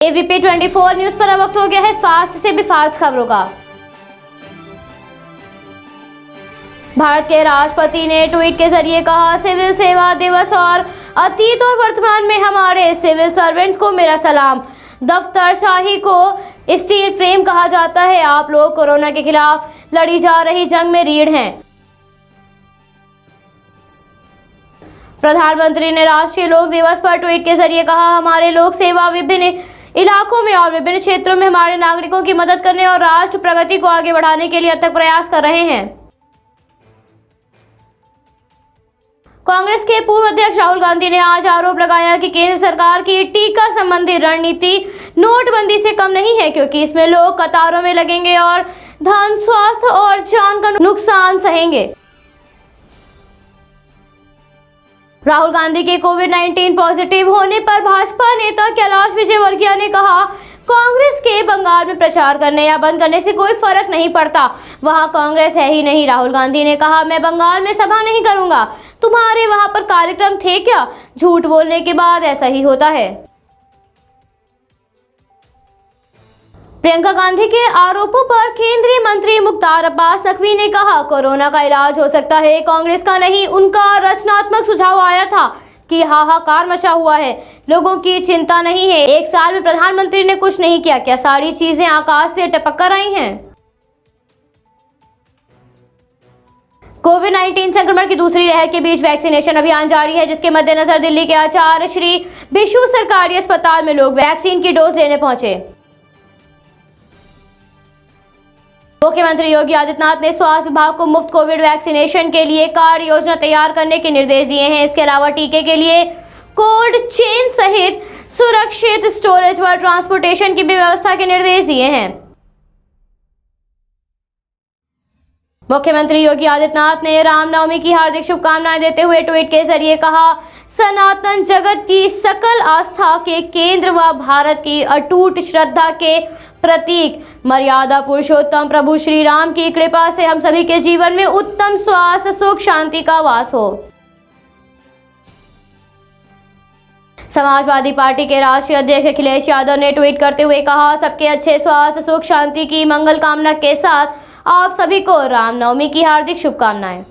ABP 24 news पर अब वक्त हो गया है फास्ट से भी फास्ट खबरों का। भारत के राष्ट्रपति ने ट्वीट के जरिए कहा, सिविल सेवा दिवस और अतीत और वर्तमान में हमारे सिविल सर्वेंट्स को मेरा सलाम। दफ्तरशाही को स्टील फ्रेम कहा जाता है। आप लोग कोरोना के खिलाफ लड़ी जा रही जंग में रीढ़ हैं। प्रधानमंत्री ने राष्ट्रीय लोक दिवस पर ट्वीट के जरिए कहा, हमारे लोक सेवा विभिन्न इलाकों में और विभिन्न क्षेत्रों में हमारे नागरिकों की मदद करने और राष्ट्र प्रगति को आगे बढ़ाने के लिए अथक प्रयास कर रहे हैं। कांग्रेस के पूर्व अध्यक्ष राहुल गांधी ने आज आरोप लगाया कि केंद्र सरकार की टीका संबंधी रणनीति नोटबंदी से कम नहीं है, क्योंकि इसमें लोग कतारों में लगेंगे और धन, स्वास्थ्य और जान का नुकसान सहेंगे। राहुल गांधी के कोविड-19 पॉजिटिव होने पर भाजपा नेता कैलाश विजयवर्गीय ने कहा, कांग्रेस के बंगाल में प्रचार करने या बंद करने से कोई फर्क नहीं पड़ता, वहां कांग्रेस है ही नहीं। राहुल गांधी ने कहा, मैं बंगाल में सभा नहीं करूंगा, तुम्हारे वहां पर कार्यक्रम थे क्या? झूठ बोलने के बाद ऐसा ही होता है। प्रियंका गांधी के आरोपों पर केंद्रीय मंत्री मुख्तार अब्बास नकवी ने कहा, कोरोना का इलाज हो सकता है, कांग्रेस का नहीं। उनका रचनात्मक सुझाव आया था कि हाहाकार मचा हुआ है, लोगों की चिंता नहीं है। एक साल में प्रधानमंत्री ने कुछ नहीं किया, क्या सारी चीजें आकाश से टपक कर आई हैं? कोविड-19 संक्रमण की दूसरी लहर के बीच वैक्सीनेशन अभियान जारी है, जिसके मद्देनजर दिल्ली के आचार्य श्री बिशु सरकारी अस्पताल में लोग वैक्सीन की डोज लेने पहुंचे। मुख्यमंत्री योगी आदित्यनाथ ने स्वास्थ्य विभाग को मुफ्त कोविड वैक्सीनेशन के लिए कार्य योजना तैयार करने के निर्देश दिए हैं। इसके अलावा टीके के लिए कोल्ड चेन सहित सुरक्षित स्टोरेज व ट्रांसपोर्टेशन की भी व्यवस्था के निर्देश दिए हैं। मुख्यमंत्री योगी आदित्यनाथ ने रामनवमी की हार्दिक शुभकामनाएं देते हुए ट्वीट के जरिए कहा, सनातन जगत की सकल आस्था के केंद्र व भारत की अटूट श्रद्धा के प्रतीक मर्यादा पुरुषोत्तम प्रभु श्री राम की कृपा से हम सभी के जीवन में उत्तम स्वास्थ्य, सुख, शांति का वास हो। समाजवादी पार्टी के राष्ट्रीय अध्यक्ष अखिलेश यादव ने ट्वीट करते हुए कहा, सबके अच्छे स्वास्थ्य, सुख, शांति की मंगल कामना के साथ आप सभी को रामनवमी की हार्दिक शुभकामनाएं।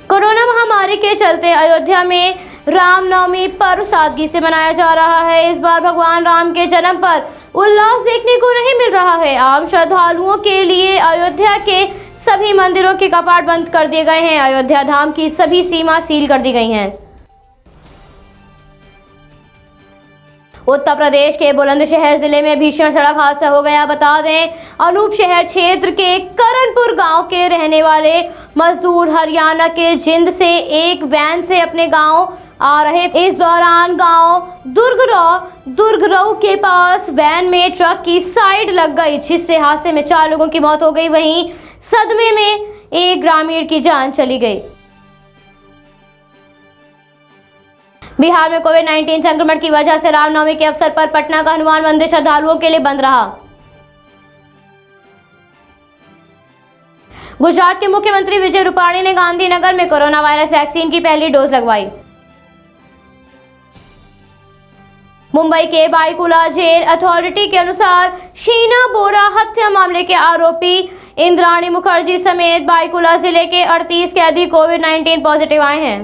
कोरोना महामारी के चलते अयोध्या में रामनवमी पर्व सादगी से मनाया जा रहा है। इस बार भगवान राम के जन्म पर उल्लास देखने को नहीं मिल रहा है। आम श्रद्धालुओं के लिए अयोध्या के सभी मंदिरों के कपाट बंद कर दिए गए हैं। अयोध्या धाम की सभी सीमा सील कर दी गई हैं। उत्तर प्रदेश के बुलंदशहर जिले में भीषण सड़क हादसा हो गया। बता दें, अनूप शहर क्षेत्र के करणपुर गांव के रहने वाले मजदूर हरियाणा के जिंद से एक वैन से अपने गांव आ रहे थे। इस दौरान गांव दुर्गरऊ के पास वैन में ट्रक की साइड लग गई, जिससे हादसे में 4 लोगों की मौत हो गई। वहीं सदमे में एक ग्रामीण की जान चली गई। बिहार में कोविड-19 संक्रमण की वजह से रामनवमी के अवसर पर पटना का हनुमान मंदिर श्रद्धालुओं के लिए बंद रहा। गुजरात के मुख्यमंत्री विजय रूपाणी ने गांधीनगर में कोरोना वायरस वैक्सीन की पहली डोज लगवाई। मुंबई के बाईकुला जेल अथॉरिटी के अनुसार शीना बोरा हत्या मामले के आरोपी इंद्राणी मुखर्जी समेत बाईकुला जिले के 38 कैदी कोविड-19 पॉजिटिव आए हैं।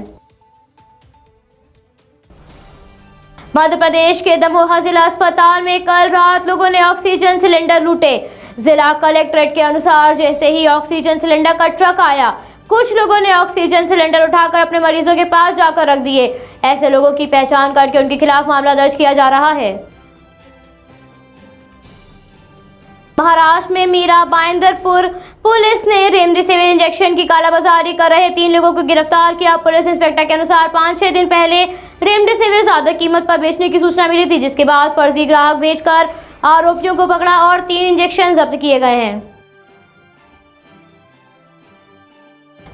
मध्य प्रदेश के दमोह जिला अस्पताल में कल रात लोगों ने ऑक्सीजन सिलेंडर लूटे। जिला कलेक्ट्रेट के अनुसार जैसे ही ऑक्सीजन सिलेंडर का ट्रक आया, कुछ लोगों ने ऑक्सीजन सिलेंडर उठाकर अपने मरीजों के पास जाकर रख दिए। ऐसे लोगों की पहचान करके उनके खिलाफ मामला दर्ज किया जा रहा है। महाराष्ट्र में मीरा बाइंदरपुर पुलिस ने रेमडेसिविर इंजेक्शन की कालाबाजारी कर रहे 3 लोगों को गिरफ्तार किया। पुलिस इंस्पेक्टर के अनुसार 5-6 दिन पहले रेमडेसिविर ज्यादा कीमत पर बेचने की सूचना मिली थी, जिसके बाद फर्जी ग्राहक भेजकर आरोपियों को पकड़ा और 3 इंजेक्शन जब्त किए गए हैं।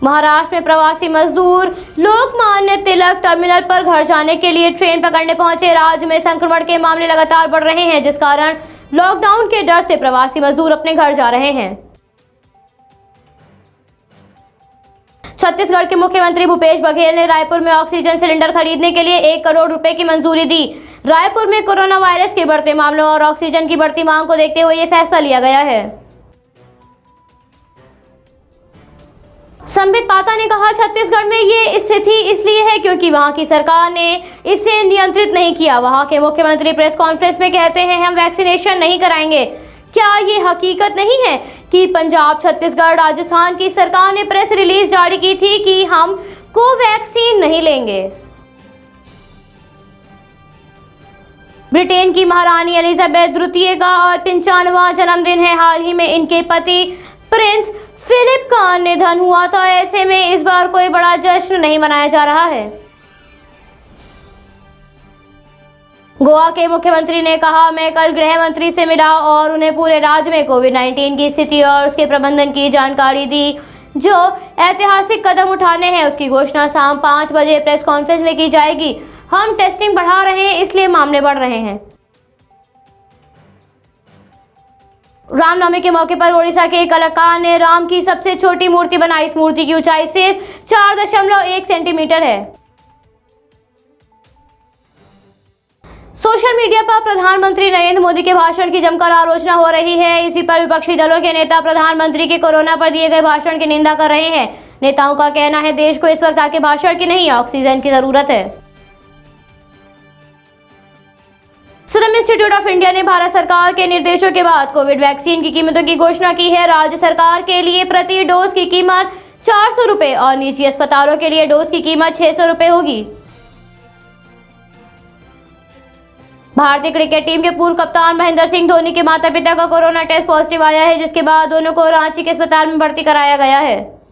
महाराष्ट्र में प्रवासी मजदूर लोकमान्य तिलक टर्मिनल पर घर जाने के लिए ट्रेन पकड़ने पहुंचे। राज्य में संक्रमण के मामले लगातार बढ़ रहे हैं, जिस कारण लॉकडाउन के डर से प्रवासी मजदूर अपने घर जा रहे हैं। छत्तीसगढ़ के मुख्यमंत्री भूपेश बघेल ने रायपुर में ऑक्सीजन सिलेंडर खरीदने के लिए 1 करोड़ रुपए की मंजूरी दी। रायपुर में कोरोना वायरस के बढ़ते मामलों और ऑक्सीजन की बढ़ती मांग को देखते हुए ये फैसला लिया गया है। संबित पात्रा ने कहा, छत्तीसगढ़ में ये स्थिति इसलिए है क्योंकि वहां की सरकार ने इसे नियंत्रित नहीं किया। वहां के मुख्यमंत्री प्रेस कॉन्फ्रेंस में कहते हैं हम वैक्सीनेशन नहीं कराएंगे। क्या ये हकीकत नहीं है कि पंजाब, छत्तीसगढ़, राजस्थान की सरकार ने प्रेस रिलीज जारी की थी कि हम कोवैक्सीन नहीं लेंगे। ब्रिटेन की महारानी एलिजाबेथ द्वितीय का और 95वां जन्मदिन है। हाल ही में इनके पति प्रिंस फिलिप का निधन हुआ था। ऐसे में इस बार कोई बड़ा जश्न नहीं मनाया जा रहा है। गोवा के मुख्यमंत्री ने कहा, मैं कल गृह मंत्री से मिला और उन्हें पूरे राज्य में कोविड-19 की स्थिति और उसके प्रबंधन की जानकारी दी। जो ऐतिहासिक कदम उठाने हैं उसकी घोषणा शाम 5 बजे प्रेस कॉन्फ्रेंस में की जाएगी। हम टेस्टिंग बढ़ा रहे हैं, इसलिए मामले बढ़ रहे हैं। रामनवमी के मौके पर ओडिशा के कलाकार ने राम की सबसे छोटी मूर्ति बनाई। इस मूर्ति की ऊंचाई सिर्फ 4.1 सेंटीमीटर है। सोशल मीडिया पर प्रधानमंत्री नरेंद्र मोदी के भाषण की जमकर आलोचना हो रही है। इसी पर विपक्षी दलों के नेता प्रधानमंत्री के कोरोना पर दिए गए भाषण की निंदा कर रहे हैं। नेताओं का कहना है देश को इस वक्त आके भाषण की नहीं, ऑक्सीजन की जरूरत है। सीरम इंस्टीट्यूट ऑफ इंडिया ने भारत सरकार के निर्देशों के बाद कोविड वैक्सीन की कीमतों की घोषणा की है। राज्य सरकार के लिए प्रति डोज की कीमत 400 रुपए और निजी अस्पतालों के लिए डोज की कीमत 600 रुपए होगी। भारतीय क्रिकेट टीम के पूर्व कप्तान महेंद्र सिंह धोनी के माता पिता का कोरोना टेस्ट पॉजिटिव आया है, जिसके बाद दोनों को रांची के अस्पताल में भर्ती कराया गया है।